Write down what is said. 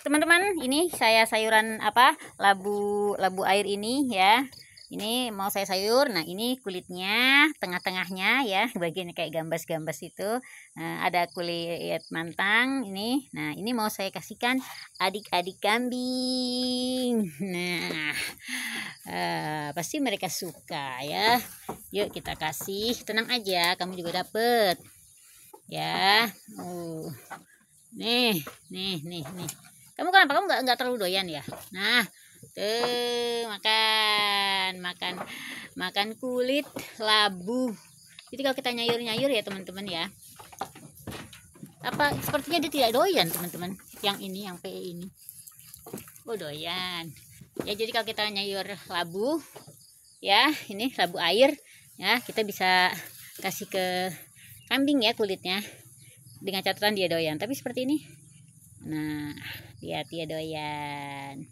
teman-teman, ini saya sayuran apa? Labu air ini ya. Ini mau saya sayur. Nah, ini kulitnya, tengah-tengahnya ya, bagian kayak gambas-gambas itu. Nah, ada kulit mantang ini. Nah, ini mau saya kasihkan adik-adik kambing. Nah, pasti mereka suka ya. Yuk kita kasih. Tenang aja, kamu juga dapet. Ya. Nih. Kamu kenapa? Kamu nggak terlalu doyan ya? Nah, tuh makan kulit labu. Jadi kalau kita nyayur ya teman-teman ya. Apa sepertinya dia tidak doyan teman-teman. Yang ini, yang PE ini. Oh doyan. Ya jadi kalau kita nyayur labu, ya ini labu air, ya kita bisa kasih ke kambing ya kulitnya. Dengan catatan dia doyan. Tapi seperti ini. Nah, lihat dia doyan.